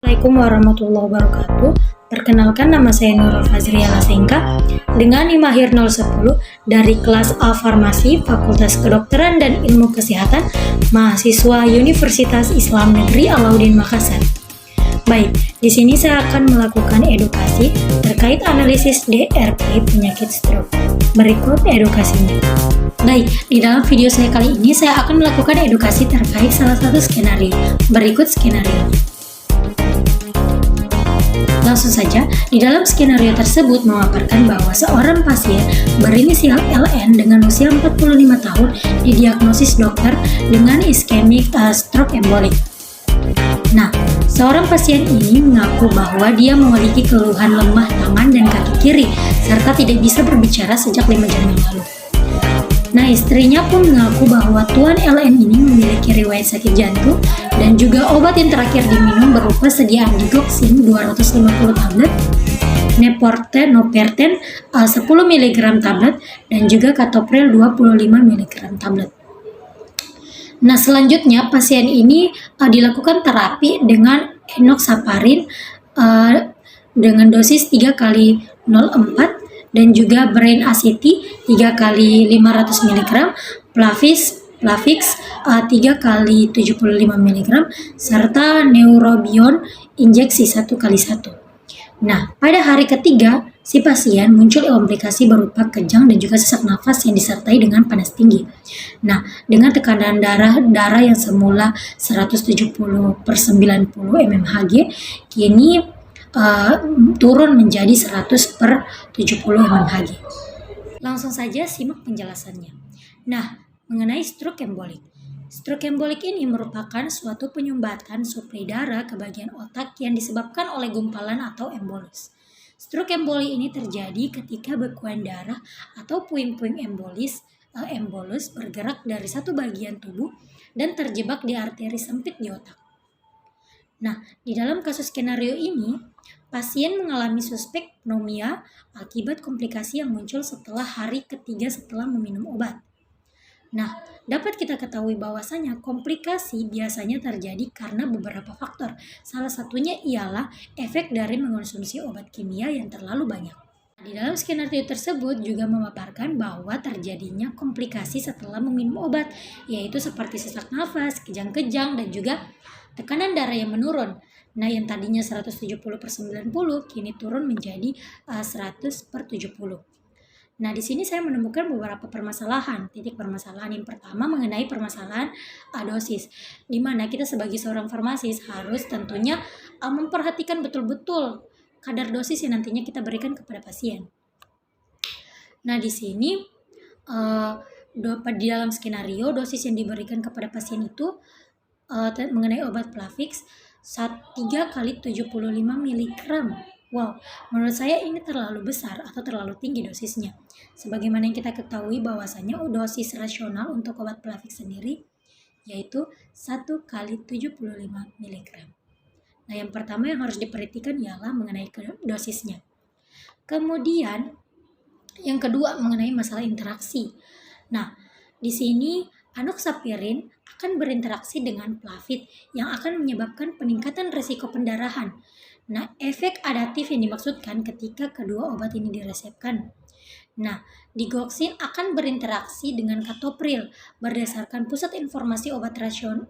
Assalamualaikum warahmatullahi wabarakatuh. Perkenalkan, nama saya Nurul Fazria Lasengka dengan NIM akhir 010 dari kelas A Farmasi Fakultas Kedokteran dan Ilmu Kesehatan, mahasiswa Universitas Islam Negeri Alauddin Makassar. Baik, di sini saya akan melakukan edukasi terkait analisis DRP penyakit stroke. Berikut edukasinya. Baik, di dalam video saya kali ini saya akan melakukan edukasi terkait salah satu skenario. Berikut skenario. Langsung saja, di dalam skenario tersebut memaparkan bahwa seorang pasien berinisial LN dengan usia 45 tahun didiagnosis dokter dengan iskemik stroke embolik. Nah, seorang pasien ini mengaku bahwa dia memiliki keluhan lemah tangan dan kaki kiri serta tidak bisa berbicara sejak 5 jam yang lalu. Nah, istrinya pun mengaku bahwa Tuan LN ini memiliki riwayat sakit jantung dan juga obat yang terakhir diminum berupa sediaan digoxin 250 tablet, noperten 10 mg tablet, dan juga katopril 25 mg tablet. Nah, selanjutnya pasien ini dilakukan terapi dengan enoxaparin dengan dosis 3 kali 0,4 dan juga brain aceti 3 kali 500 mg, Plavix 3 kali 75 mg, serta neurobion injeksi 1 kali 1. Nah, pada hari ketiga, si pasien muncul komplikasi berupa kejang dan juga sesak nafas yang disertai dengan panas tinggi. Nah, dengan tekanan darah yang semula 170/90 mmHg, kini turun menjadi 100/70 mmHg. Langsung saja simak penjelasannya. Nah, mengenai stroke embolik. Stroke embolik ini merupakan suatu penyumbatan suplai darah ke bagian otak yang disebabkan oleh gumpalan atau embolus. Stroke embolik ini terjadi ketika bekuan darah atau puing-puing embolus bergerak dari satu bagian tubuh dan terjebak di arteri sempit di otak. Nah, di dalam kasus skenario ini, pasien mengalami suspek pneumonia akibat komplikasi yang muncul setelah hari ketiga setelah meminum obat. Nah, dapat kita ketahui bahwasanya komplikasi biasanya terjadi karena beberapa faktor. Salah satunya ialah efek dari mengonsumsi obat kimia yang terlalu banyak. Di dalam skenario tersebut juga memaparkan bahwa terjadinya komplikasi setelah meminum obat, yaitu seperti sesak nafas, kejang-kejang, dan juga tekanan darah yang menurun. Nah, yang tadinya 170/90 kini turun menjadi 100/70. Nah, di sini saya menemukan beberapa permasalahan. Titik permasalahan yang pertama mengenai permasalahan dosis, di mana kita sebagai seorang farmasis harus tentunya memperhatikan betul-betul kadar dosis yang nantinya kita berikan kepada pasien. Nah, di sini di dalam skenario dosis yang diberikan kepada pasien itu mengenai obat Plavix 3 kali 75 mg. Wow, menurut saya ini terlalu besar atau terlalu tinggi dosisnya. Sebagaimana yang kita ketahui bahwasanya dosis rasional untuk obat Plavix sendiri yaitu 1 kali 75 mg. Nah, yang pertama yang harus diperhatikan ialah mengenai dosisnya. Kemudian yang kedua mengenai masalah interaksi. Nah, di sini enoxaparin akan berinteraksi dengan Plavix yang akan menyebabkan peningkatan risiko pendarahan. Nah, efek adaptif yang dimaksudkan ketika kedua obat ini diresepkan. Nah, digoxin akan berinteraksi dengan katopril berdasarkan Pusat Informasi Obat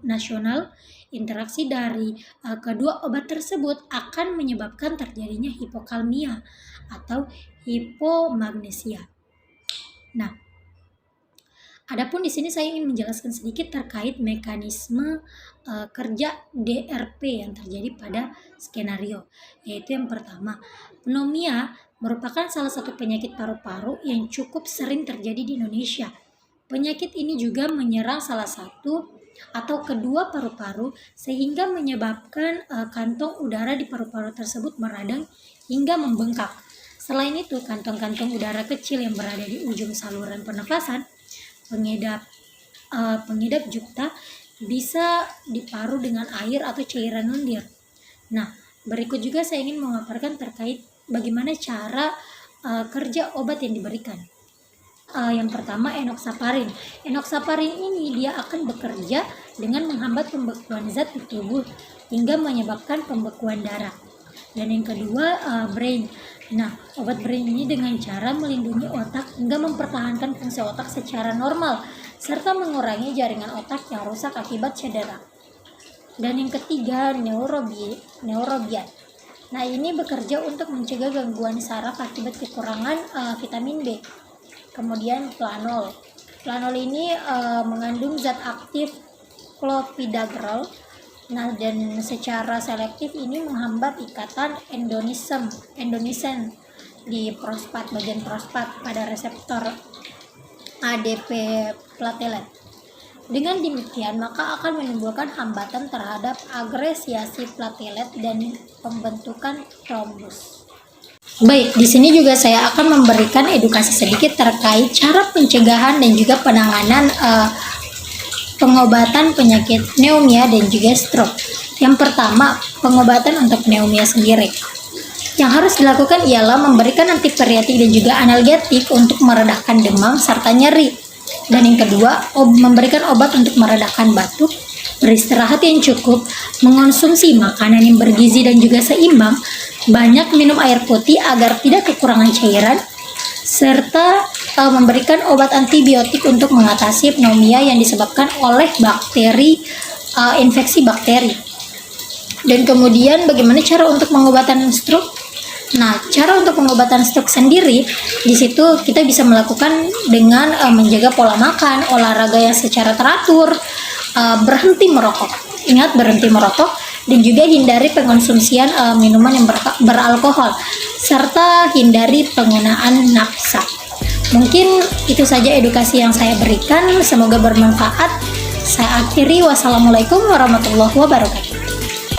Nasional. Interaksi dari kedua obat tersebut akan menyebabkan terjadinya hipokalmia atau hipomagnesia. Nah, adapun di sini saya ingin menjelaskan sedikit terkait mekanisme kerja DRP yang terjadi pada skenario, yaitu yang pertama, pneumonia merupakan salah satu penyakit paru-paru yang cukup sering terjadi di Indonesia. Penyakit ini juga menyerang salah satu atau kedua paru-paru sehingga menyebabkan kantong udara di paru-paru tersebut meradang hingga membengkak. Selain itu, kantong-kantong udara kecil yang berada di ujung saluran pernafasan pengidap jukta bisa diparu dengan air atau cairan lendir. Nah, berikut juga saya ingin memaparkan terkait bagaimana cara kerja obat yang diberikan. Yang pertama enoxaparin. Enoxaparin ini dia akan bekerja dengan menghambat pembekuan zat di tubuh hingga menyebabkan pembekuan darah. Dan yang kedua brain. Nah, obat brain ini dengan cara melindungi otak hingga mempertahankan fungsi otak secara normal serta mengurangi jaringan otak yang rusak akibat cedera. Dan yang ketiga neurobian. Nah, ini bekerja untuk mencegah gangguan saraf akibat kekurangan vitamin B. Kemudian planol. Planol ini mengandung zat aktif clopidogrel. Nah, dan secara selektif ini menghambat ikatan endonisen di bagian prostat pada reseptor ADP platelet. Dengan demikian, maka akan menimbulkan hambatan terhadap agresiasi platelet dan pembentukan trombus. Baik, di sini juga saya akan memberikan edukasi sedikit terkait cara pencegahan dan juga penanganan pengobatan penyakit pneumonia dan juga stroke. Yang pertama, pengobatan untuk pneumonia sendiri. Yang harus dilakukan ialah memberikan antiperiatik dan juga analgetik untuk meredakan demam serta nyeri. Dan yang kedua, memberikan obat untuk meredakan batuk, beristirahat yang cukup, mengonsumsi makanan yang bergizi dan juga seimbang, banyak minum air putih agar tidak kekurangan cairan, serta memberikan obat antibiotik untuk mengatasi pneumonia yang disebabkan oleh infeksi bakteri. Dan kemudian bagaimana cara untuk pengobatan stroke? Nah, cara untuk pengobatan stroke sendiri, di situ kita bisa melakukan dengan menjaga pola makan, olahraga yang secara teratur, berhenti merokok. Ingat, berhenti merokok, dan juga hindari pengonsumsian minuman yang beralkohol, serta hindari penggunaan nafsa. Mungkin itu saja edukasi yang saya berikan, semoga bermanfaat. Saya akhiri, wassalamualaikum warahmatullahi wabarakatuh.